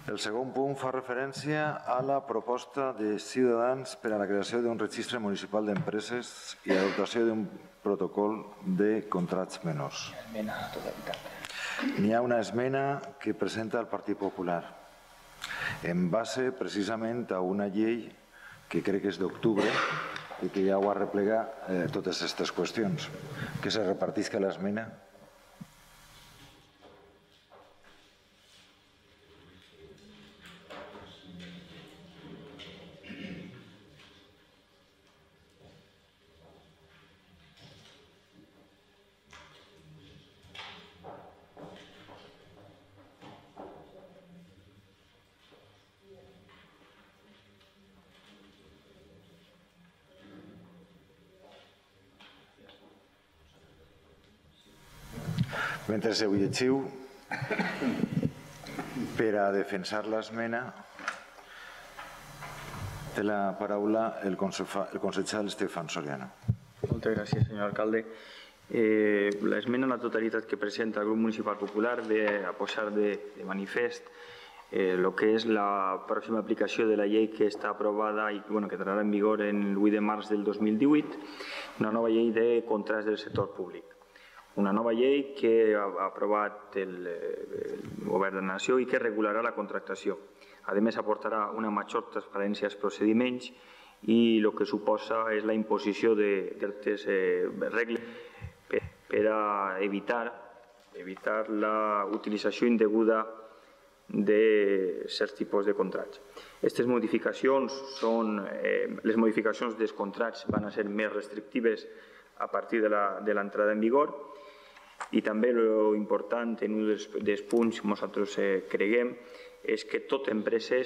El segon punt fa referència a la proposta de Ciutadans per a la creació d'un registre municipal d'empreses i l'adopció d'un protocol de contrats menors. N'hi ha una esmena que presenta el Partit Popular en base precisament a una llei que crec que és d'octubre i que ja ho arreplega totes aquestes qüestions. Que se repartisca l'esmena. Mentre ho llegiu, per a defensar l'esmena, té la paraula el concejal Estefan Soriano. Moltes gràcies, senyor alcalde. L'esmena a la totalitat que presenta el grup municipal popular ve a posar de manifest el que és la pròxima aplicació de la llei que està aprovada i que entrarà en vigor el 8 de març del 2018, una nova llei de contractes del sector públic. Una nova llei que ha aprovat el Govern de la Nació i que regularà la contractació. A més, aportarà una major transparència als procediments i el que suposa és la imposició de certes regles per a evitar la utilització indeguda de certs tipus de contractes. Les modificacions dels contractes van a ser més restrictives a partir de l'entrada en vigor i també l'important en un dels punts nosaltres creguem és que tota empresa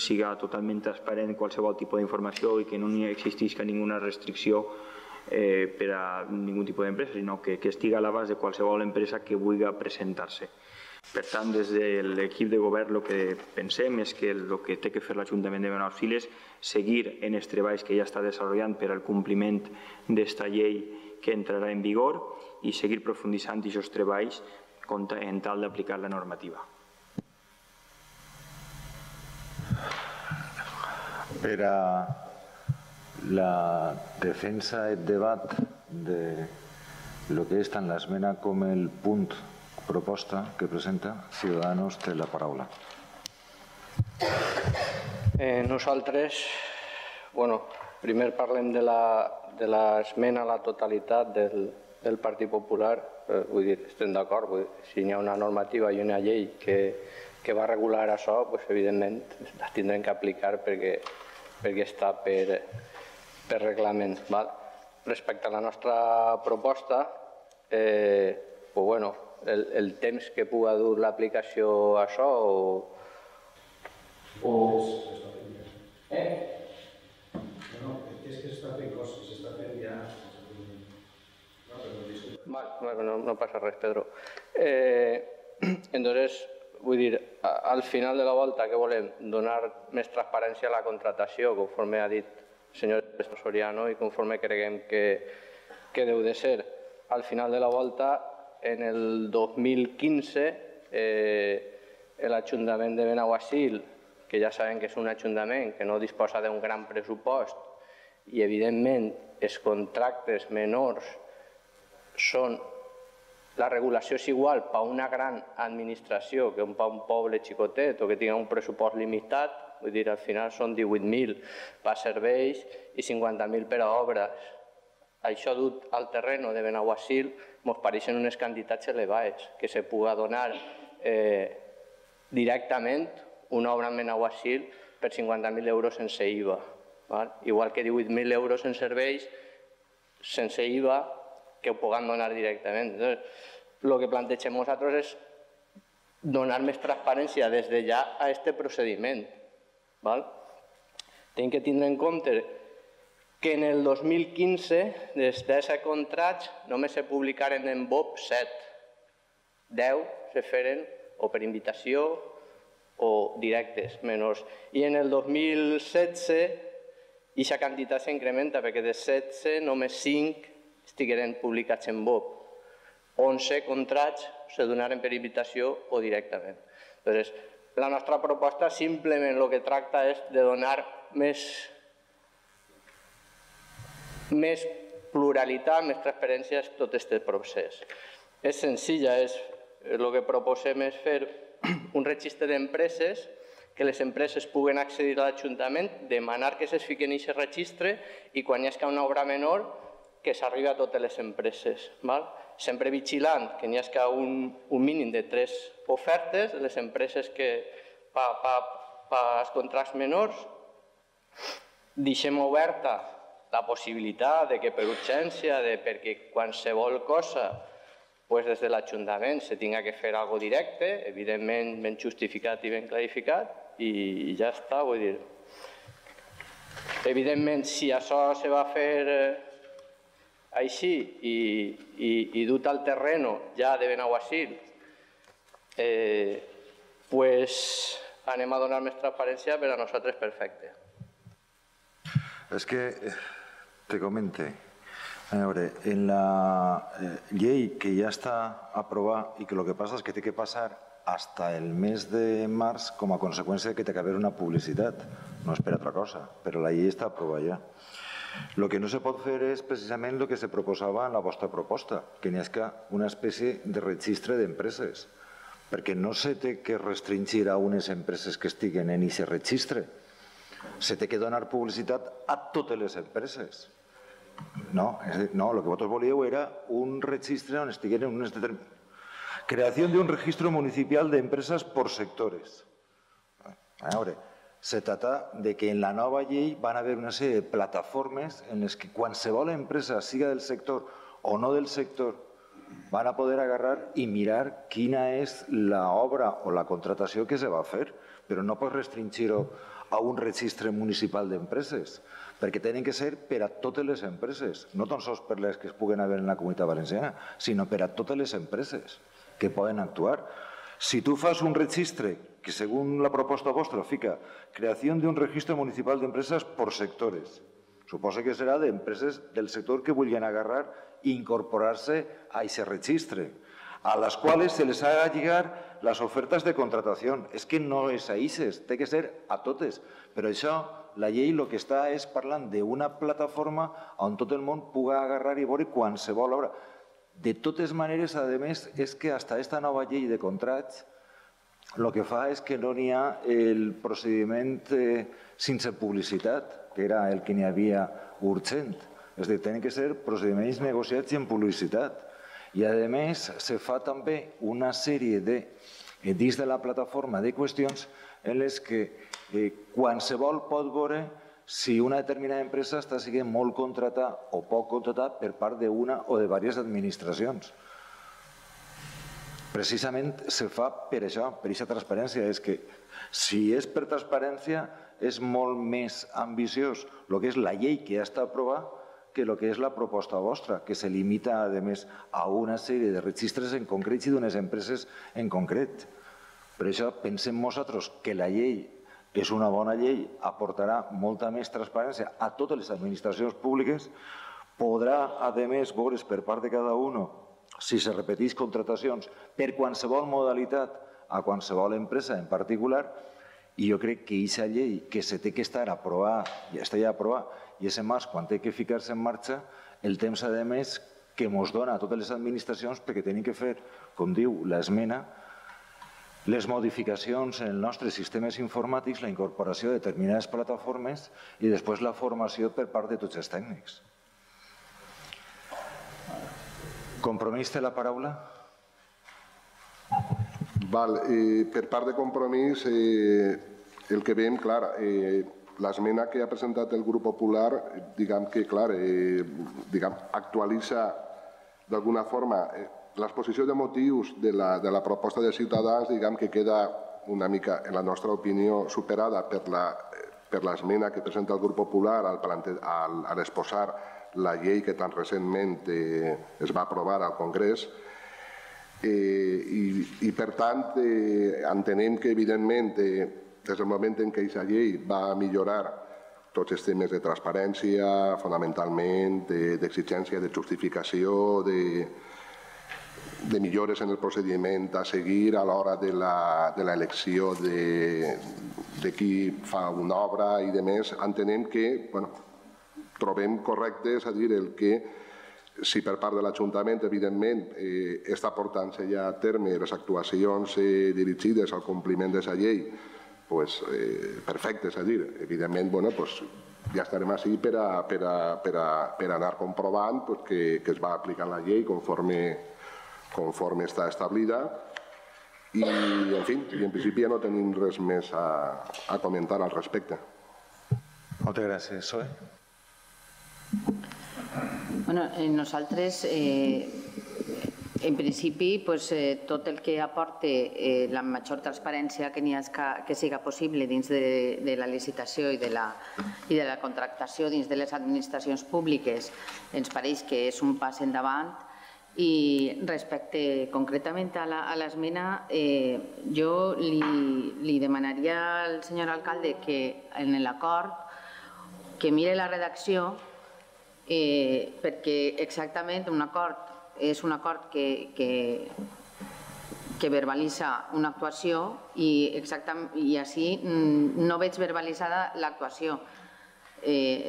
siga totalment transparent qualsevol tipus d'informació i que no existisca ninguna restricció per a ningun tipus d'empresa, sinó que estigui a l'abast de qualsevol empresa que vulgui presentar-se. Per tant, des de l'equip de govern el que pensem és que el que té que fer l'Ajuntament de Benaguasil és seguir en els treballs que ja està desenvolupant per al compliment d'esta llei que entrarà en vigor i seguir profunditzant aquests treballs en tal d'aplicar la normativa. Per a la defensa i el debat de lo que és tant l'esmena com el punt proposta que presenta, Ciudadanos té la paraula. Nosaltres, primer parlem de l'esmena a la totalitat del Partit Popular. Vull dir, estem d'acord, si hi ha una normativa i una llei que va regular això, evidentment la tindrem que aplicar perquè està per reglament. Respecte a la nostra proposta, el temps que puga dur l'aplicació a això és que s'està fent coses, s'està fent ja... No passa res, Pedro. Entonces, vull dir, al final de la volta que volem donar més transparència a la contractació, conforme ha dit el senyor Soriano i conforme creguem que deu de ser. Al final de la volta, en el 2015, l'Ajuntament de Benaguasil, que ja sabem que és un ajuntament que no disposa d'un gran pressupost i, evidentment, els contractes menors són... La regulació és igual per a una gran administració que per a un poble xicotet o que tingui un pressupost limitat, vull dir, al final són 18.000 per a serveis i 50.000 per a obres. Això dut al terreno de Benaguasil ens pareixen unes quantitats elevades, que se pugui donar directament una obra en Benaguasil per 50.000 euros sense IVA. Igual que 18.000 euros en serveis sense IVA que ho puguem donar directament. El que plantegem nosaltres és donar més transparència des de ja a aquest procediment. Tenim que tindre en compte que en el 2015, des d'aquests contrats, només se publicaren en BOP 7. 10 se feren o per invitació o directes, menors. I en el 2016, aquesta quantitat s'incrementa perquè de 16 només 5 estigueren publicats en BOP. 11 contrats se donaren per invitació o directament. La nostra proposta simplement el que tracta és de donar més pluralitat, més transparència a tot aquest procés. És senzilla, el que proposem és fer un registre d'empreses, que les empreses puguen accedir a l'Ajuntament, demanar que es fiquen en aquest registre i quan hi hagi una obra menor que s'arribi a totes les empreses. Sempre vigilant que n'hi hagi un mínim de 3 ofertes de les empreses que per als contractes menors. Deixem oberta la possibilitat que per urgència, perquè qualsevol cosa des de l'Ajuntament se tinga que fer alguna cosa directe, evidentment ben justificat i ben clarificat, i ja està, vull dir. Evidentment, si això se va fer així i dut al terreno ja de Benaguasil, anem a donar més transparència, per a nosaltres perfecte. Es que te comente, a veure, en la llei que ja està aprovada i que el que passa és que té que passar hasta el mes de març com a conseqüència que té que haver una publicitat, no és per altra cosa, però la llei està aprovada ja. El que no se pot fer és precisament el que se proposava en la vostra proposta, que n'hi hagi una espècie de registre d'empreses, perquè no se té que restringir a unes empreses que estiguen en aquest registre, se té que donar publicitat a totes les empreses. No, el que vosaltres volíeu era un registre on estiguin en unes determinades... Creación de un registro municipal de empresas por sectores. A veure, se trata de que en la nova llei van haver una sèrie de plataformes en les que qualsevol empresa, siga del sector o no del sector, van a poder agarrar i mirar quina és l'obra o la contratació que se va fer, però no pots restringir-ho a un registre municipal d'empreses, perquè tenen que ser per a totes les empreses, no tan sols per les que es puguen haver en la Comunitat Valenciana, sinó per a totes les empreses que poden actuar. Si tu fas un registre que, según la proposta vostra, fica creació d'un registre municipal d'empreses por sectores, suposa que serà d'empreses del sector que vulguin agarrar i incorporar-se a aquest registre, a les quals se les ha de lligar les ofertes de contratació. És que no és a ixes, té que ser a totes. Per això, la llei el que està és parlant d'una plataforma on tot el món pugui agarrar i veure qualsevol obra. De totes maneres, a més, és que fins a aquesta nova llei de contrats el que fa és que no n'hi ha el procediment sense publicitat, que era el que n'hi havia urgent. És a dir, tenen que ser procediments negociats i en publicitat. I, a més, se fa també una sèrie dins de la plataforma de qüestions en les que qualsevol pot veure si una determinada empresa està sent molt contratada o poc contratada per part d'una o de diverses administracions. Precisament se fa per això, per aquesta transparència. És que si és per transparència és molt més ambiciós el que és la llei que ja està aprovada que el que és la proposta vostra, que se limita, a més, a una sèrie de registres en concret i d'unes empreses en concret. Per això pensem nosaltres que la llei és una bona llei, aportarà molta més transparència a totes les administracions públiques, podrà, a més, veure's per part de cada un si se repeteix contratacions per qualsevol modalitat a qualsevol empresa en particular, i jo crec que aquesta llei que se té que estar aprovada, ja està ja aprovada, i és en març quan té que ficar-se en marxa, el temps, a més, que ens dona a totes les administracions perquè tenen que fer, com diu l'esmena, les modificacions en els nostres sistemes informàtics, la incorporació de determinades plataformes i després la formació per part de tots els tècnics. Compromís té la paraula? Per part de Compromís, el que veiem, clar, l'esmena que ha presentat el grup popular, diguem que, clar, actualitza d'alguna forma l'exposició de motius de la proposta de Ciutadans, diguem que queda una mica, en la nostra opinió, superada per l'esmena que presenta el grup popular al exposar la llei que tan recentment es va aprovar al Congrés. I, per tant, entenem que, evidentment, des del moment en què aquesta llei va millorar tots els temes de transparència, fonamentalment, d'exigència, de justificació, millores en el procediment a seguir a l'hora de l'elecció de qui fa una obra i de més, entenem que trobem correcte, és a dir, el que si per part de l'Ajuntament, evidentment, està portant-se ja a terme les actuacions dirigides al compliment d'aquesta llei, perfecte, és a dir, evidentment, ja estarem així per anar comprovant que es va aplicant la llei conforme està establida i, en fi, en principi ja no tenim res més a comentar al respecte. Moltes gràcies. Zoe? Nosaltres, en principi, tot el que aporte la major transparència que siga possible dins de la licitació i de la contractació dins de les administracions públiques ens pareix que és un pas endavant. I respecte concretament a l'esmena, jo li demanaria al senyor alcalde que en l'acord que mire la redacció perquè exactament un acord és un acord que verbalitza una actuació i així no veig verbalitzada l'actuació,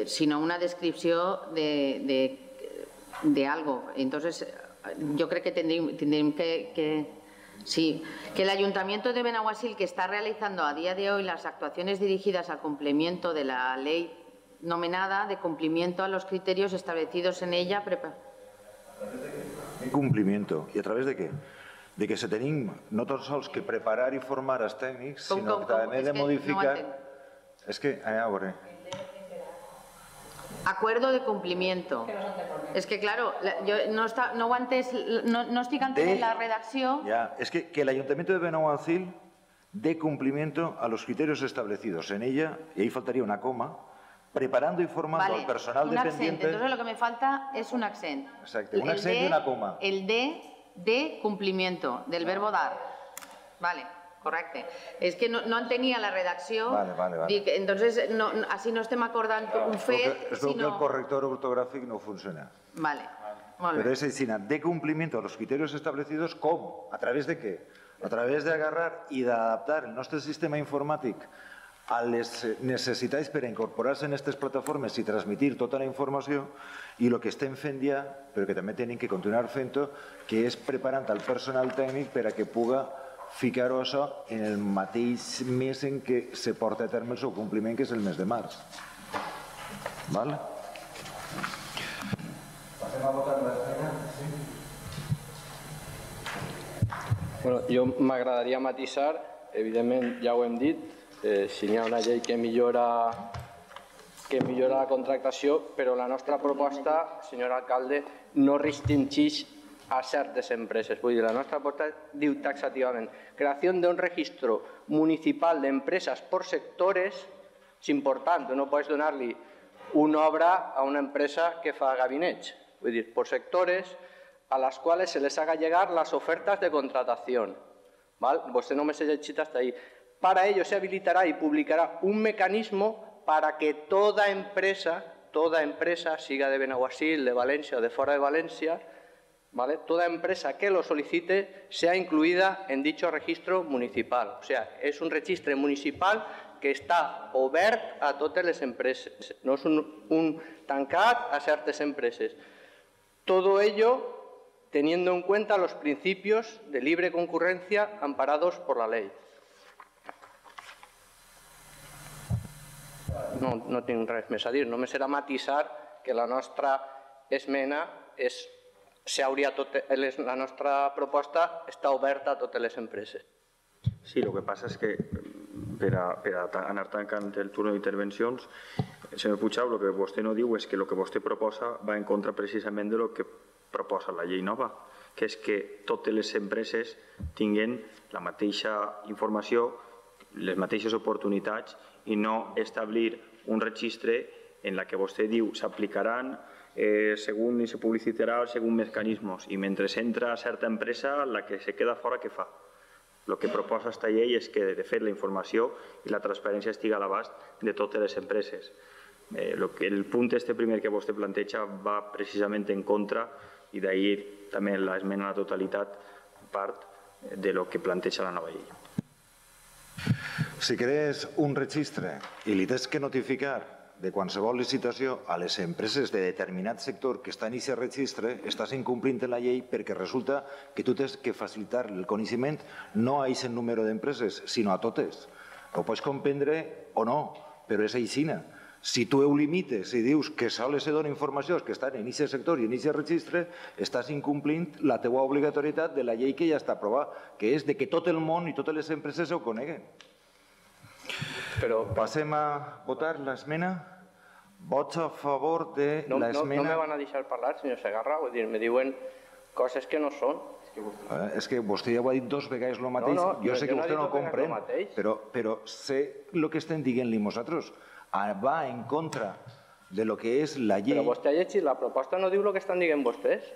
sinó una descripció de algo. Entonces, yo creo que tendríamos que el Ayuntamiento de Benaguasil, que está realizando a día de hoy las actuaciones dirigidas al cumplimiento de la ley nomenada, de cumplimiento a los criterios establecidos en ella. Cumplimiento. ¿Y a través de qué? De que se tenim no tan sols que preparar i formar els tècnics, sinó que també de modificar... És que, a veure... Acuerdo de cumplimiento. Es que, claro, yo no estoy entenent la redacció. Ya, es que el Ayuntamiento de Benaguasil dé cumplimiento a los criterios establecidos en ella, y ahí faltaría una coma, preparando y formando al personal dependiente... Entonces lo que me falta es un accent. Exacto, un accent y una coma. El de cumplimiento, del verbo dar. Vale. Correcte. És que no entenia la redacció. Vale. Entonces, així no estem acordant un fet, es veu que el corrector ortogràfic no funciona. Vale, molt bé. Pero es decir, de cumplimiento a los criterios establecidos, ¿cómo? ¿A través de qué? A través de agarrar y de adaptar el nostre sistema informàtic a les necessitats per a incorporar-se en aquestes plataformes i transmitir tota la informació, i el que estem fent ja, però que també tenim que continuar fent-ho, que és preparant el personal tècnic per a que puga ficar-ho això en el mateix mes en què se porta a terme el seu compliment, que és el mes de març. Val? Passem a votar l'esmena. Jo m'agradaria matisar, evidentment ja ho hem dit, si hi ha una llei que millora la contractació, però la nostra proposta, senyor alcalde, no restringeix a certes empreses. Vull dir, la nostra proposta diu taxativament creació d'un registro municipal d'empreses per sectors. És important, no pots donar-li una obra a una empresa que fa gabinets. Vull dir, per sectors a les quals se les haga llegar las ofertas de contratación. Vostè només ha llegit hasta ahí. Para ello se habilitará y publicará un mecanismo para que toda empresa, siga de Benaguasil, de Valencia o de fora de Valencia, toda empresa que lo solicite sea incluida en dicho registro municipal. O sea, es un registre municipal que està obert a totes les empreses, no és un tancat a certes empreses. Todo ello teniendo en cuenta los principios de libre concurrencia amparados por la ley. No tinc res més a dir, només era matisar que la nostra esmena la nostra proposta està oberta a totes les empreses. Sí, el que passa és que per anar tancant el torn d'intervencions, senyor Puigau, el que vostè no diu és que el que vostè proposa va en contra precisament del que proposa la llei nova, que és que totes les empreses tinguin la mateixa informació, les mateixes oportunitats i no establir un registre en la que vostè diu s'aplicaran según se publicitará según mecanismos y mientras entra certa empresa la que se queda fora què fa? El que proposa esta llei és que de fet la informació i la transparència estiga a l'abast de totes les empreses. El punt primer que vostè planteja va precisament en contra i d'ahir també l'esmena a la totalitat part de lo que planteja la nova llei. Si crees un registre i li tens que notificar de qualsevol licitació a les empreses de determinat sector que estan en aquest registre, estàs incomplint la llei perquè resulta que tu tens que facilitar el coneixement no a aquest número d'empreses, sinó a totes. Ho pots comprendre o no, però és aixina. Si tu ho limites i dius que sols se dona informació que estan en aquest sector i en aquest registre, estàs incomplint la teva obligatorietat de la llei que ja està aprovada, que és de que tot el món i totes les empreses ho coneguen. Passem a votar l'esmena. Vots a favor de l'esmena... No me van a deixar parlar, senyor Segarra, vull dir, me diuen coses que no són. És que vostè ja ho ha dit dos vegades el mateix. Jo sé que vostè no ho comprèn, però sé el que estem dient-li nosaltres. Va en contra de lo que és la llei. Però vostè ha llegit la proposta, no diu el que estan dient vostès?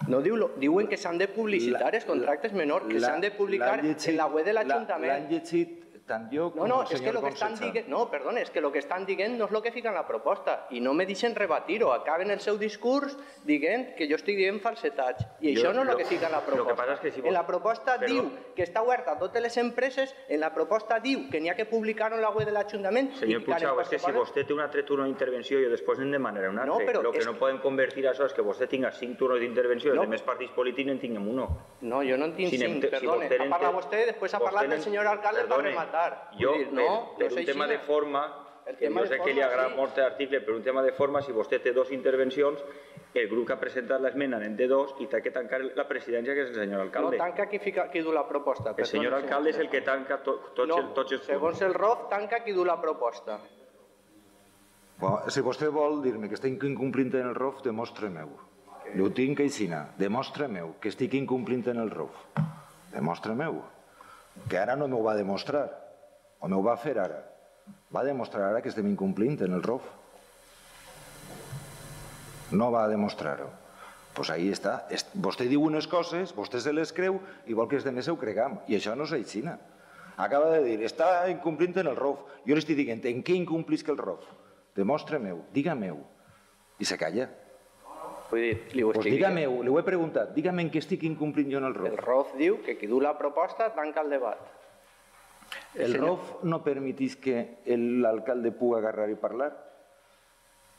No diuen que s'han de publicitar els contractes menors, que s'han de publicar en la web de l'Ajuntament. L'han llegit tant jo com No, el és que senyor el que estan Concecha. dient... No, perdona, és que el que estan dient no és el que fica en la proposta i no me deixen rebatir-ho. Acaben el seu discurs dient que jo estic dient falsetats i això no és el que fica en la proposta. En la proposta diu que està oberta a totes les empreses, en la proposta diu que n'hi ha que publicar-ho en la web de l'Ajuntament. Senyor Puigdemont, és que si vostè té un altre turno d'intervenció i després en demanarà un altre. El que no podem convertir això és que vostè tinga 5 turnos d'intervenció i els altres partits polítics en tinguem uno. No, jo no en tinc 5, perdona. Ha parlat vostè i després ha parlat el senyor alcalde per rematar. Per un tema de forma, que jo sé que li agrada molt l'article, per un tema de forma, si vostè té 2 intervencions, el grup que ha presentat l'esmena en té 2 i té que tancar la presidència, que és el senyor alcalde. No, tanca qui du la proposta. El senyor alcalde és el que tanca tots els punts. Segons el ROF, tanca qui du la proposta. Si vostè vol dir-me que estic incomplint en el ROF, demostre-m'ho. Ho tinc aixina. Demostre-m'ho que estic incomplint en el ROF. Demostre-m'ho. Que ara no m'ho va demostrar. O m'ho va fer ara. Va demostrar ara que estem incomplint en el ROF. No va demostrar-ho. Doncs ahí està. Vostè diu unes coses, vostè se les creu i vol que els altres ho cregam. I això no és aixina. Acaba de dir, està incomplint en el ROF. Jo li estic dient, en què incomplisc el ROF? Demostre-m'ho, diga-m'ho. I se calla. Doncs diga-m'ho, li ho he preguntat, diga-me en què estic incomplint jo en el ROF. El ROF diu que qui du la proposta tanca el debat. El ROF no permetís que l'alcalde pugui agarrar i parlar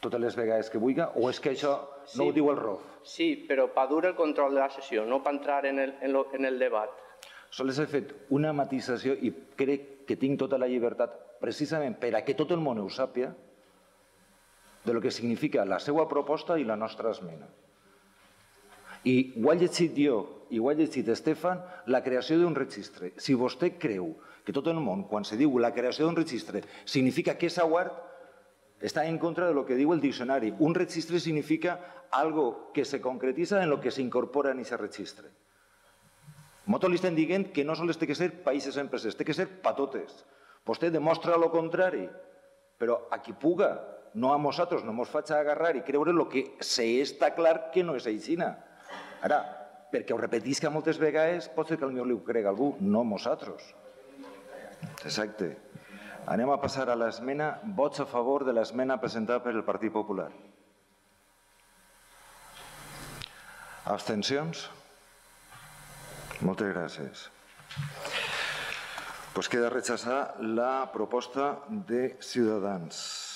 totes les vegades que vulgui, o és que això no ho diu el ROF? Sí, però per dur el control de la sessió, no per entrar en el debat. Sols he fet una matisació i crec que tinc tota la llibertat, precisament per a que tot el món ho sàpiga, de lo que significa la seva proposta i la nostra esmena. I ho ha llegit jo i ho ha llegit Estefan, la creació d'un registre. Si vostè creu que tot el món, quan se diu la creació d'un registre, significa que és aguard, està en contra de lo que diu el diccionari. Un registre significa algo que se concretitza en lo que s'incorpora en aquest registre. Nosaltres li estem dient que no sols té que ser per aquestes empreses, té que ser per totes. Vostè demostra el contrari, però a qui puga, no a nosaltres, no ens faig agarrar i creure el que està clar que no és aixina. Ara, perquè ho repetisca moltes vegades, pot ser que potser li ho crega algú, no nosaltres. Exacte. Anem a passar a l'esmena. Vots a favor de l'esmena presentada per el Partit Popular. Abstencions? Moltes gràcies. Pues queda rechazada la proposta de Ciutadans.